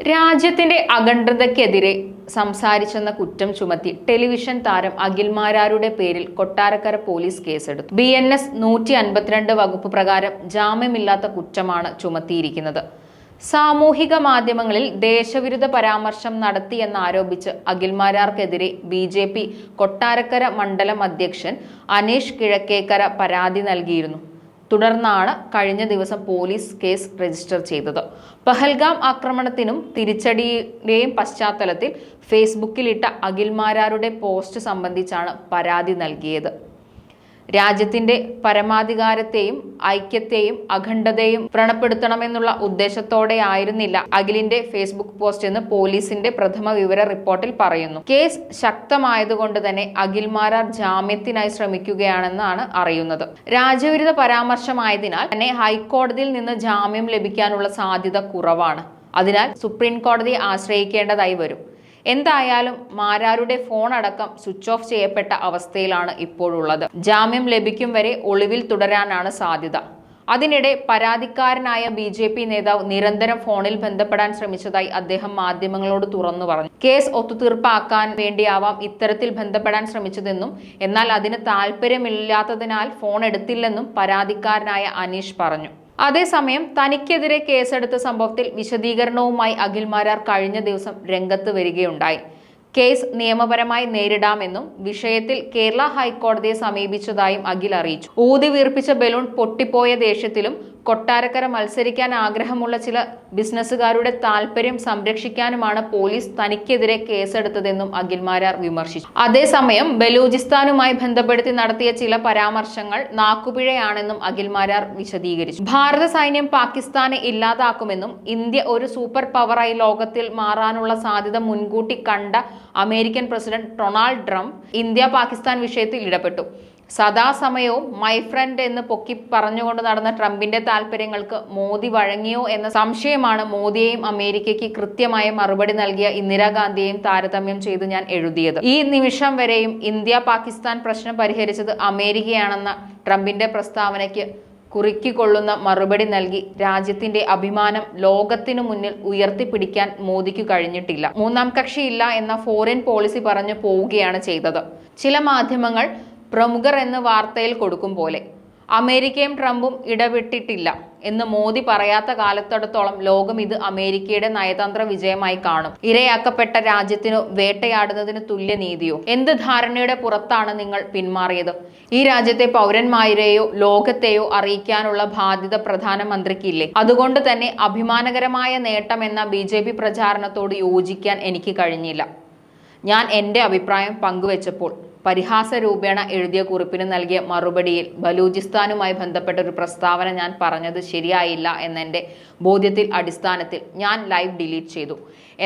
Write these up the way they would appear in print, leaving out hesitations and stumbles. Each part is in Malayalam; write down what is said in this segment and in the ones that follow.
രാജ്യത്തിന്റെ അഖണ്ഡതയ്ക്കെതിരെ സംസാരിച്ചെന്ന കുറ്റം ചുമത്തി ടെലിവിഷൻ താരം അഖിൽ മാരാരുടെ പേരിൽ കൊട്ടാരക്കര പോലീസ് കേസെടുത്തു. BNS 152 വകുപ്പ് പ്രകാരം ജാമ്യമില്ലാത്ത കുറ്റമാണ് ചുമത്തിയിരിക്കുന്നത്. സാമൂഹിക മാധ്യമങ്ങളിൽ ദേശവിരുദ്ധ പരാമർശം നടത്തിയെന്നാരോപിച്ച് അഖിൽ മാരാർക്കെതിരെ BJP കൊട്ടാരക്കര മണ്ഡലം അധ്യക്ഷൻ അനീഷ് കിഴക്കേക്കര പരാതി നൽകിയിരുന്നു. തുടർന്നാണ് കഴിഞ്ഞ ദിവസം പോലീസ് കേസ് രജിസ്റ്റർ ചെയ്തത്. പഹൽഗാം ആക്രമണത്തിനും തിരിച്ചടിയുടെയും പശ്ചാത്തലത്തിൽ ഫേസ്ബുക്കിലിട്ട അഖിൽ മാരാരുടെ പോസ്റ്റ് സംബന്ധിച്ചാണ് പരാതി നൽകിയത്. രാജ്യത്തിന്റെ പരമാധികാരത്തെയും ഐക്യത്തെയും അഖണ്ഡതയും വ്രണപ്പെടുത്തണമെന്നുള്ള ഉദ്ദേശത്തോടെയായിരുന്നില്ല അഖിലിന്റെ ഫേസ്ബുക്ക് പോസ്റ്റ് എന്ന് പോലീസിന്റെ പ്രഥമ വിവര റിപ്പോർട്ടിൽ പറയുന്നു. കേസ് ശക്തമായതുകൊണ്ട് തന്നെ അഖിൽ മാരാർ ജാമ്യത്തിനായി ശ്രമിക്കുകയാണെന്നാണ് അറിയുന്നത്. രാജ്യവിരുദ്ധ പരാമർശമായതിനാൽ തന്നെ ഹൈക്കോടതിയിൽ നിന്ന് ജാമ്യം ലഭിക്കാനുള്ള സാധ്യത കുറവാണ്. അതിനാൽ സുപ്രീം കോടതിയെ ആശ്രയിക്കേണ്ടതായി വരും. എന്തായാലും മാരാരുടെ ഫോൺ അടക്കം സ്വിച്ച് ഓഫ് ചെയ്യപ്പെട്ട അവസ്ഥയിലാണ് ഇപ്പോഴുള്ളത്. ജാമ്യം ലഭിക്കും വരെ ഒളിവിൽ തുടരാനാണ് സാധ്യത. അതിനിടെ പരാതിക്കാരനായ BJP നേതാവ് നിരന്തരം ഫോണിൽ ബന്ധപ്പെടാൻ ശ്രമിച്ചതായി അദ്ദേഹം മാധ്യമങ്ങളോട് തുറന്നു പറഞ്ഞു. കേസ് ഒത്തുതീർപ്പാക്കാൻ വേണ്ടിയാവാം ഇത്തരത്തിൽ ബന്ധപ്പെടാൻ ശ്രമിച്ചതെന്നും എന്നാൽ അതിന് താല്പര്യമില്ലാത്തതിനാൽ ഫോൺ എടുത്തില്ലെന്നും പരാതിക്കാരനായ അനീഷ് പറഞ്ഞു. അതേസമയം തനിക്കെതിരെ കേസെടുത്ത സംഭവത്തിൽ വിശദീകരണവുമായി അഖിൽ മാരാർ കഴിഞ്ഞ ദിവസം രംഗത്ത് വരികയുണ്ടായി. കേസ് നിയമപരമായി നേരിടാമെന്നും വിഷയത്തിൽ കേരള ഹൈക്കോടതിയെ സമീപിച്ചതായും അഖിൽ അറിയിച്ചു. ഊതി വീർപ്പിച്ച ബലൂൺ പൊട്ടിപ്പോയ ദേഷ്യത്തിലും കൊട്ടാരക്കര മത്സരിക്കാൻ ആഗ്രഹമുള്ള ചില ബിസിനസ്സുകാരുടെ താല്പര്യം സംരക്ഷിക്കാനുമാണ് പോലീസ് തനിക്കെതിരെ കേസെടുത്തതെന്നും അഖിൽ മാരാർ വിമർശിച്ചു. അതേസമയം ബലൂചിസ്ഥാനുമായി ബന്ധപ്പെടുത്തി നടത്തിയ ചില പരാമർശങ്ങൾ നാക്കുപിഴയാണെന്നും അഖിൽ മാരാർ വിശദീകരിച്ചു. ഭാരത സൈന്യം പാകിസ്ഥാനെ ഇല്ലാതാക്കുമെന്നും ഇന്ത്യ ഒരു സൂപ്പർ പവറായി ലോകത്തിൽ മാറാനുള്ള സാധ്യത മുൻകൂട്ടി കണ്ട American president Donald Trump India Pakistan വിഷയത്തിൽ ഇടപെട്ടു. സദാസമയവും മൈ ഫ്രണ്ട് എന്ന് പൊക്കി പറഞ്ഞുകൊണ്ട് നടന്ന ട്രംപിന്റെ താല്പര്യങ്ങൾക്ക് മോദി വഴങ്ങിയോ എന്ന സംശയമാണ് മോദിയെയും അമേരിക്കയ്ക്ക് കൃത്യമായ മറുപടി നൽകിയ ഇന്ദിരാഗാന്ധിയെയും താരതമ്യം ചെയ്ത് ഞാൻ എഴുതിയത്. ഈ നിമിഷം വരെയും ഇന്ത്യ പാകിസ്ഥാൻ പ്രശ്നം പരിഹരിച്ചത് അമേരിക്കയാണെന്ന ട്രംപിന്റെ പ്രസ്താവനയ്ക്ക് കുറിക്കൊള്ളുന്ന മറുപടി നൽകി രാജ്യത്തിന്റെ അഭിമാനം ലോകത്തിനു മുന്നിൽ ഉയർത്തിപ്പിടിക്കാൻ മോദിക്ക് കഴിഞ്ഞിട്ടില്ല. മൂന്നാം കക്ഷിയില്ല എന്ന ഫോറിൻ പോളിസി പറഞ്ഞു പോവുകയാണ് ചെയ്തത്. ചില മാധ്യമങ്ങൾ പ്രമുഖർ എന്ന് വാർത്തയിൽ കൊടുക്കും പോലെ അമേരിക്കയും ട്രംപും ഇടപെട്ടിട്ടില്ല എന്ന് മോദി പറയാത്ത കാലത്തിടത്തോളം ലോകം ഇത് അമേരിക്കയുടെ നയതന്ത്ര വിജയമായി കാണും. ഇരയാക്കപ്പെട്ട രാജ്യത്തിനു വേട്ടയാടുന്നതിന് തുല്യ നീതിയോ? എന്ത് ധാരണയുടെ പുറത്താണ് നിങ്ങൾ പിന്മാറിയത്? ഈ രാജ്യത്തെ പൗരന്മാരെയോ ലോകത്തെയോ അറിയിക്കാനുള്ള ബാധ്യത പ്രധാനമന്ത്രിക്കില്ലേ? അതുകൊണ്ട് തന്നെ അഭിമാനകരമായ നേട്ടം എന്ന BJP പ്രചാരണത്തോട് യോജിക്കാൻ എനിക്ക് കഴിഞ്ഞില്ല. ഞാൻ എൻ്റെ അഭിപ്രായം പങ്കുവച്ചപ്പോൾ പരിഹാസ രൂപേണ എഴുതിയ കുറിപ്പിന് നൽകിയ മറുപടിയിൽ ബലൂചിസ്ഥാനുമായി ബന്ധപ്പെട്ട ഒരു പ്രസ്താവന ഞാൻ പറഞ്ഞത് ശരിയായില്ല എന്നെൻ്റെ ബോധ്യത്തിൽ അടിസ്ഥാനത്തിൽ ഞാൻ ലൈവ് ഡിലീറ്റ് ചെയ്തു.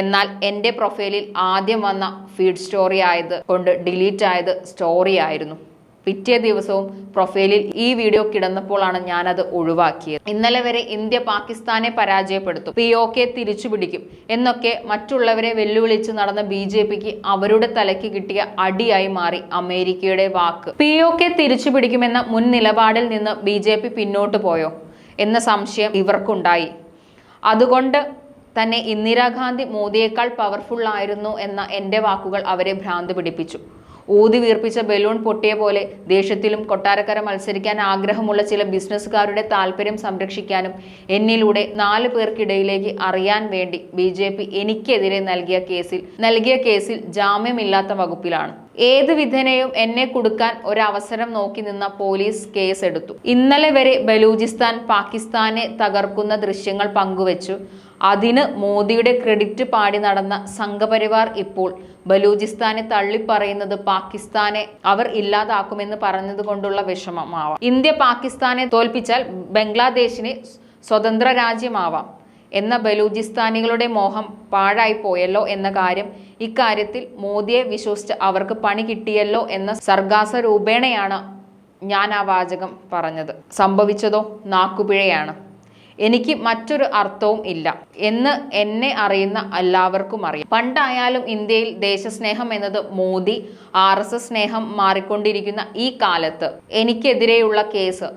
എന്നാൽ എൻ്റെ പ്രൊഫൈലിൽ ആദ്യം വന്ന ഫീഡ് സ്റ്റോറി ആയത് കൊണ്ട് ഡിലീറ്റ് ആയത് സ്റ്റോറി ആയിരുന്നു. പിറ്റേ ദിവസവും പ്രൊഫൈലിൽ ഈ വീഡിയോ കിടന്നപ്പോഴാണ് ഞാനത് ഒഴിവാക്കിയത്. ഇന്നലെ വരെ ഇന്ത്യ പാകിസ്ഥാനെ പരാജയപ്പെടുത്തും, POK തിരിച്ചുപിടിക്കും എന്നൊക്കെ മറ്റുള്ളവരെ വെല്ലുവിളിച്ച് നടന്ന BJPക്ക് അവരുടെ തലയ്ക്ക് കിട്ടിയ അടിയായി മാറി അമേരിക്കയുടെ വാക്ക്. POK തിരിച്ചുപിടിക്കുമെന്ന മുൻ നിലപാടിൽ നിന്ന് BJP പിന്നോട്ട് പോയോ എന്ന സംശയം ഇവർക്കുണ്ടായി. അതുകൊണ്ട് തന്നെ ഇന്ദിരാഗാന്ധി മോദിയേക്കാൾ പവർഫുൾ ആയിരുന്നു എന്ന എൻ്റെ വാക്കുകൾ അവരെ ഭ്രാന്ത് പിടിപ്പിച്ചു. ഊതി വീർപ്പിച്ച ബലൂൺ പൊട്ടിയ പോലെ ദേഷ്യത്തിലും കൊട്ടാരക്കര മത്സരിക്കാൻ ആഗ്രഹമുള്ള ചില ബിസിനസ്സുകാരുടെ താല്പര്യം സംരക്ഷിക്കാനും എന്നിലൂടെ 4 പേർക്കിടയിലേക്ക് അറിയാൻ വേണ്ടി BJP എനിക്കെതിരെ നൽകിയ കേസിൽ ജാമ്യമില്ലാത്ത വകുപ്പിലാണ്. ഏത് വിധേനയും എന്നെ കുടുക്കാൻ ഒരവസരം നോക്കി നിന്ന പോലീസ് കേസെടുത്തു. ഇന്നലെ വരെ ബലൂചിസ്ഥാൻ പാകിസ്ഥാനെ തകർക്കുന്ന ദൃശ്യങ്ങൾ പങ്കുവച്ചു അതിന് മോദിയുടെ ക്രെഡിറ്റ് പാടി നടന്ന സംഘപരിവാർ ഇപ്പോൾ ബലൂചിസ്ഥാനെ തള്ളിപ്പറയുന്നത് പാകിസ്ഥാനെ അവർ ഇല്ലാതാക്കുമെന്ന് പറഞ്ഞത് കൊണ്ടുള്ള വിഷമമാവാം. ഇന്ത്യ പാകിസ്ഥാനെ തോൽപ്പിച്ചാൽ ബംഗ്ലാദേശിന് സ്വതന്ത്ര രാജ്യമാവാം എന്ന ബലൂചിസ്ഥാനികളുടെ മോഹം പാഴായി പോയല്ലോ എന്ന കാര്യം, ഇക്കാര്യത്തിൽ മോദിയെ വിശ്വസിച്ച് അവർക്ക് പണി കിട്ടിയല്ലോ എന്ന സർഗാസ രൂപേണയാണ് ഞാൻ ആ വാചകം പറഞ്ഞത്. സംഭവിച്ചതോ നാക്കുപിഴയാണ്. എനിക്ക് മറ്റൊരു അർത്ഥവും ഇല്ല എന്ന് എന്നെ അറിയുന്ന എല്ലാവർക്കും അറിയാം. പണ്ടായാലും ഇന്ത്യയിൽ ദേശസ്നേഹം എന്നത് മോദി RSS സ്നേഹം മാറിക്കൊണ്ടിരിക്കുന്ന ഈ കാലത്ത് എനിക്കെതിരെയുള്ള കേസ്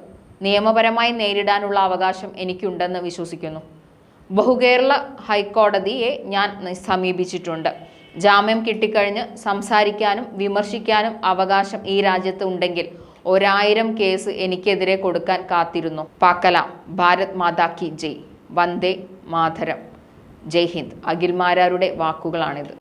നിയമപരമായി നേരിടാനുള്ള അവകാശം എനിക്കുണ്ടെന്ന് വിശ്വസിക്കുന്നു. ബഹുകേരള ഹൈക്കോടതിയെ ഞാൻ സമീപിച്ചിട്ടുണ്ട്. ജാമ്യം കിട്ടിക്കഴിഞ്ഞ് സംസാരിക്കാനും വിമർശിക്കാനും അവകാശം ഈ രാജ്യത്ത് ഉണ്ടെങ്കിൽ 1000 കേസ് എനിക്കെതിരെ കൊടുക്കാൻ കാത്തിരുന്നു. പാക്കലാം. ഭാരത് മാതാ കി ജയ്. വന്ദേ മാതരം. ജയ് ഹിന്ദ്. അഖിൽ മാരാരുടെ വാക്കുകളാണിത്.